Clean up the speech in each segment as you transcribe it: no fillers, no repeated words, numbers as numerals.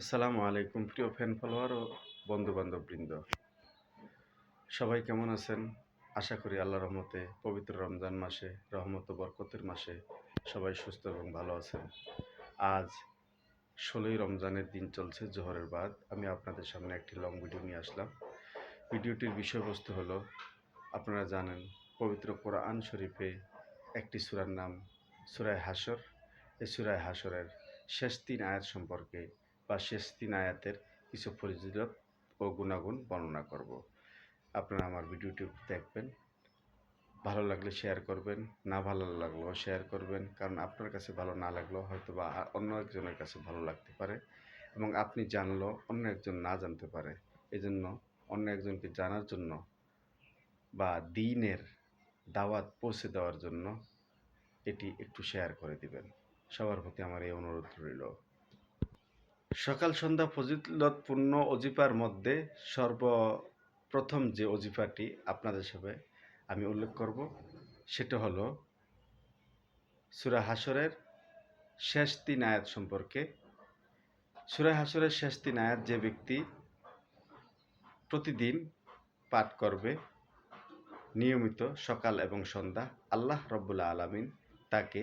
আসসালামু আলাইকুম প্রিয় ফ্যান ফলোয়ার ও বন্ধুবান্ধব বৃন্দ, সবাই কেমন আছেন? আশা করি আল্লাহর রহমতে পবিত্র রমজান মাসে রহমত ও বরকতের মাসে সবাই সুস্থ এবং ভালো আছেন। আজ 16ই রমজানের দিন চলছে, জোহরের বাদ আমি আপনাদের সামনে একটি লং ভিডিও নিয়ে আসলাম। ভিডিওটির বিষয়বস্তু হলো, আপনারা জানেন পবিত্র কোরআন শরীফে একটি সূরার নাম সূরা হাশর। এই সূরা হাশরের শেষ 3 আয়াত সম্পর্কে বা শেষ 3 আয়াতের কিছু ফজিলত ও গুণাগুণ বর্ণনা করব। আপনারা আমার ভিডিওটি দেখবেন, ভালো লাগলে শেয়ার করবেন, না ভালো লাগলেও শেয়ার করবেন, কারণ আপনার কাছে ভালো না লাগলেও হয়তো বা অন্য একজনের কাছে ভালো লাগতে পারে এবং আপনি জানলেও অন্য একজন না জানতে পারে। এজন্য অন্য একজনকে জানার জন্য বা দ্বীনের দাওয়াত পৌঁছে দেওয়ার জন্য এটি একটু শেয়ার করে দিবেন। সবার প্রতি আমার এই অনুরোধ রইল। সকাল সন্ধ্যা ফজিলতপূর্ণ অজিফার মধ্যে সর্বপ্রথম যে অজিফাটি আপনাদের সাথে আমি উল্লেখ করব সেটা হলো সূরা হাশরের শেষ 3 আয়াত সম্পর্কে। সূরা হাশরের শেষ 3 আয়াত যে ব্যক্তি প্রতিদিন পাঠ করবে নিয়মিত সকাল এবং সন্ধ্যা, আল্লাহ রব্বুল আলামিন তাকে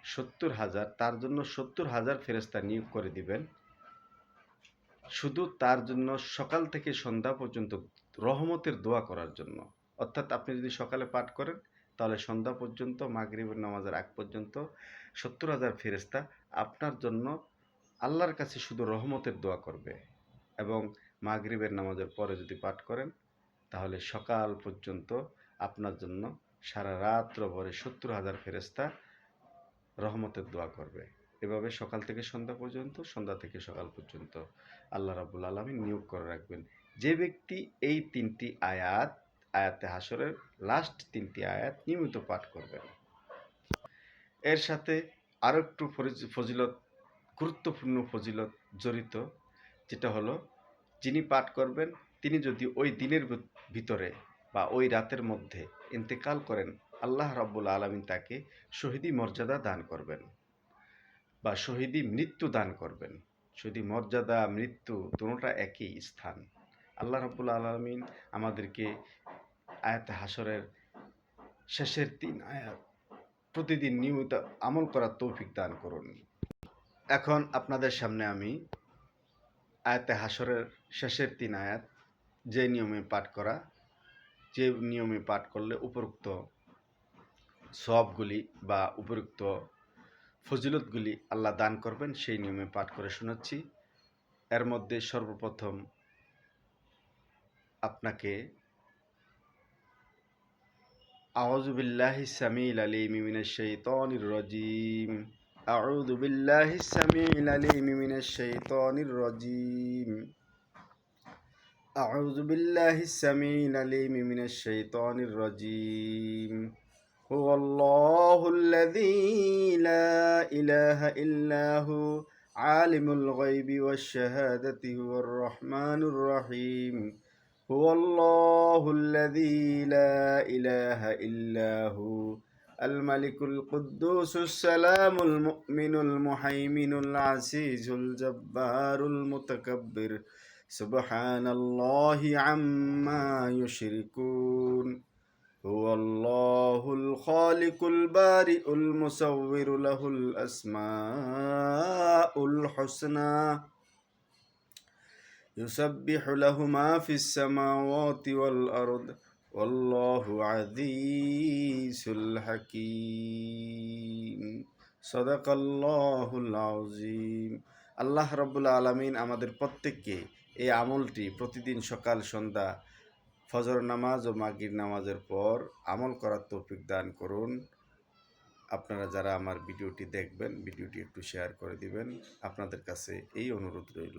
70,000 তার জন্য 70,000 ফেরেশতা নিয়োগ করে দিবেন, শুধু তার জন্য সকাল থেকে সন্ধ্যা পর্যন্ত রহমতের দোয়া করার জন্য। অর্থাৎ আপনি যদি সকালে পাঠ করেন তাহলে সন্ধ্যা পর্যন্ত, মাগরিবের নামাজের আগ পর্যন্ত 70,000 ফেরেশতা আপনার জন্য আল্লাহর কাছে শুধু রহমতের দোয়া করবে। এবং মাগরিবের নামাজের পরে যদি পাঠ করেন তাহলে সকাল পর্যন্ত আপনার জন্য সারা রাত্র ভরে 70,000 ফেরেশতা রহমতের দোয়া করবে। এভাবে সকাল থেকে সন্ধ্যা পর্যন্ত, সন্ধ্যা থেকে সকাল পর্যন্ত আল্লাহ রাব্বুল আলামিন নিয়োগ করে রাখবেন। যে ব্যক্তি এই 3টি আয়াতে হাশরের লাস্ট 3টি আয়াত নিয়মিত পাঠ করবেন, এর সাথে আরও একটু ফজিলত, গুরুত্বপূর্ণ ফজিলত জড়িত, যেটা হলো যিনি পাঠ করবেন তিনি যদি ওই দিনের ভিতরে বা ওই রাতের মধ্যে ইন্তেকাল করেন, আল্লাহ রাব্বুল আলামিন তাকে শহীদি মর্যাদা দান করবেন বা শহীদি মৃত্যু দান করবেন। শহীদি মর্যাদা, মৃত্যু দুটোটা একই স্থান। আল্লাহ রাব্বুল আলামিন আমাদেরকে আয়াতে হাশরের শেষের 3 আয়াত প্রতিদিন নিয়মিত আমল করার তৌফিক দান করুন। এখন আপনাদের সামনে আমি আয়াতে হাশরের শেষের 3 আয়াত যে নিয়মে পাঠ করলে উপরোক্ত সওয়াবগুলি বা উপরোক্ত ফজিলতগুলি আল্লাহ দান করবেন, সেই নিয়মে পাঠ করে শোনাচ্ছি। এর মধ্যে সর্বপ্রথম আপনাকে আউযু বিল্লাহিস সামিউল আলিম মিনাশ শাইতানির রাজিম, আউযু বিল্লাহিস সামিউল আলিম মিনাশ শাইতানির রাজিম, আউযু বিল্লাহিস সামিউল আলিম মিনাশ শাইতানির রাজিম। হুয়াল্লাহুল্লাযী লা ইলাহা ইল্লা হু আলিমুল গায়বি ওয়াশ শাহাদাতি হুয়ার রহমানুর রহিম। হুয়াল্লাহুল্লাযী লা ইলাহা ইল্লা হু আল মালিকুল কুদ্দুসুস সালামুল মুমিনুল মুহাইমিনুল আজিজুল জব্বারুল মুতাকাব্বির সুবহানাল্লাহি আম্মা ইউশরিকুন। হুয়াল্লাহুল খালিকুল বারিউল মুসাউবিরু লাহুল আসমাউল হুসনা ইউসাব্বিহু লাহু মা ফিস সামাওয়াতি ওয়াল আরদ ওয়াল্লাহু আজিজুল হাকীম। সাদাকাল্লাহুল আযীম। আল্লাহ রাব্বুল আলামিন আমাদের প্রত্যেককে এই আমলটি প্রতিদিন সকাল সন্ধ্যা ফজর নামাজ ও মাগরিব নামাজের পর আমল করার তৌফিক দান করুন। আপনারা যারা আমার ভিডিওটি দেখবেন, ভিডিওটি একটু শেয়ার করে দিবেন, আপনাদের কাছে এই অনুরোধ রইল।